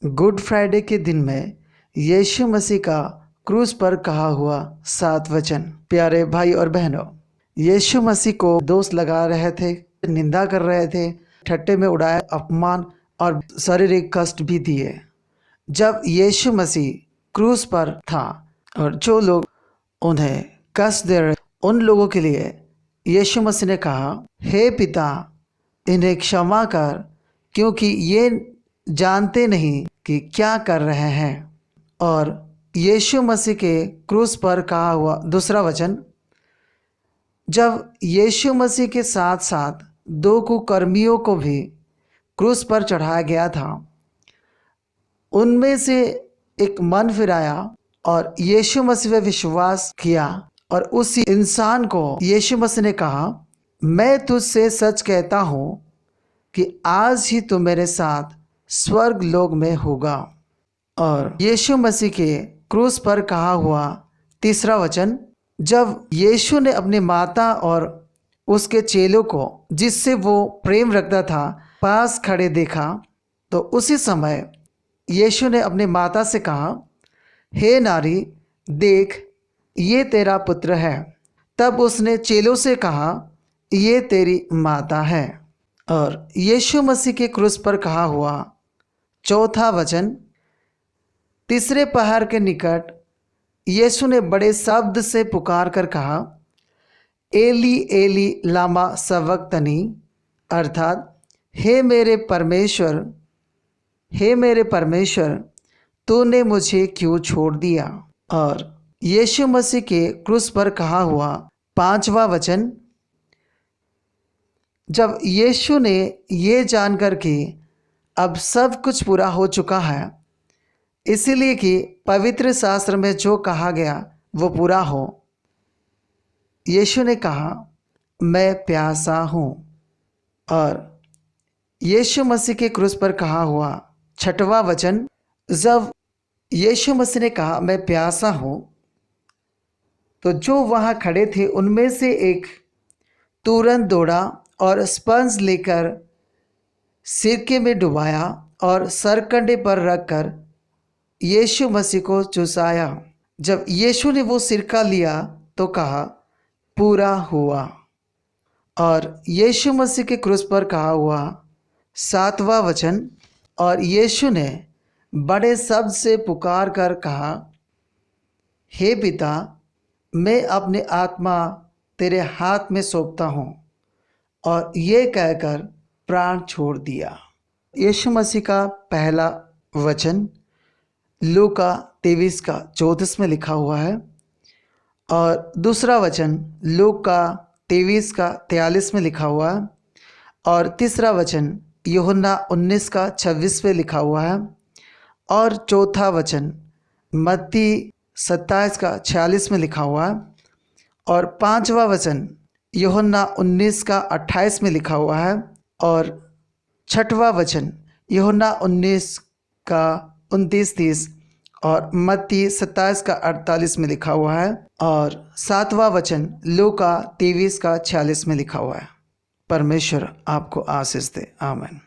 Good Friday के दिन में यीशु मसीह का क्रूस पर कहा हुआ 7 वचन। प्यारे भाई और बहनों, यीशु मसीह को दोष लगा रहे थे, निंदा कर रहे थे, ठट्टे में उड़ाया, अपमान और शारीरिक कष्ट भी दिए। जब यीशु मसीह क्रूस पर था और जो लोग उन्हें कष्ट दे रहे, उन लोगों के लिए यीशु मसीह ने कहा, हे पिता, इन्हें क्षमा कर, क्योंकि ये जानते नहीं कि क्या कर रहे हैं। और यीशु मसीह के क्रूस पर कहा हुआ दूसरा वचन, जब यीशु मसीह के साथ साथ 2 कुकर्मियों को भी क्रूस पर चढ़ाया गया था, उनमें से एक मन फिराया और यीशु मसीह पे विश्वास किया और उस इंसान को यीशु मसीह ने कहा, मैं तुझसे सच कहता हूँ कि आज ही तू मेरे साथ स्वर्ग लोक में होगा। और यीशु मसीह के क्रूस पर कहा हुआ तीसरा वचन, जब यीशु ने अपनी माता और उसके चेलों को, जिससे वो प्रेम रखता था, पास खड़े देखा, तो उसी समय यीशु ने अपनी माता से कहा, हे नारी, देख, ये तेरा पुत्र है। तब उसने चेलों से कहा, ये तेरी माता है। और यीशु मसीह के क्रूस पर कहा हुआ चौथा वचन, तीसरे पहाड़ के निकट यीशु ने बड़े शब्द से पुकार कर कहा, एली एली लामा सबक्तनी, अर्थात हे मेरे परमेश्वर, हे मेरे परमेश्वर, तूने मुझे क्यों छोड़ दिया। और यीशु मसीह के क्रूस पर कहा हुआ पांचवा वचन, जब यीशु ने ये जानकर कि अब सब कुछ पूरा हो चुका है, इसीलिए कि पवित्र शास्त्र में जो कहा गया वो पूरा हो, यीशु ने कहा, मैं प्यासा हूँ। और यीशु मसीह के क्रूस पर कहा हुआ छठवां वचन, जब यीशु मसीह ने कहा मैं प्यासा हूँ, तो जो वहाँ खड़े थे उनमें से एक तुरंत दौड़ा और स्पंज लेकर सिरके में डुबाया और सरकंडे पर रखकर यीशु मसीह को चुसाया। जब यीशु ने वो सिरका लिया तो कहा, पूरा हुआ। और यीशु मसीह के क्रूस पर कहा हुआ सातवां वचन, और यीशु ने बड़े शब्द से पुकार कर कहा, हे पिता, मैं अपनी आत्मा तेरे हाथ में सौंपता हूँ। और ये कहकर प्राण छोड़ दिया। यीशु मसीह का पहला वचन लूका 23 का 34 में लिखा हुआ है, और दूसरा वचन लूका 23 का 43 में लिखा हुआ है, और तीसरा वचन यूहन्ना 19 का 26 में लिखा हुआ है, और चौथा वचन मत्ती 27 का 46 में लिखा हुआ है, और पांचवा वचन यूहन्ना 19 का 28 में लिखा हुआ है, और छठवां वचन यूहन्ना 19 का 29-30 और मत्ती 27 का 48 में लिखा हुआ है, और सातवां वचन लूका 23 का 46 में लिखा हुआ है। परमेश्वर आपको आशीष दे। आमीन।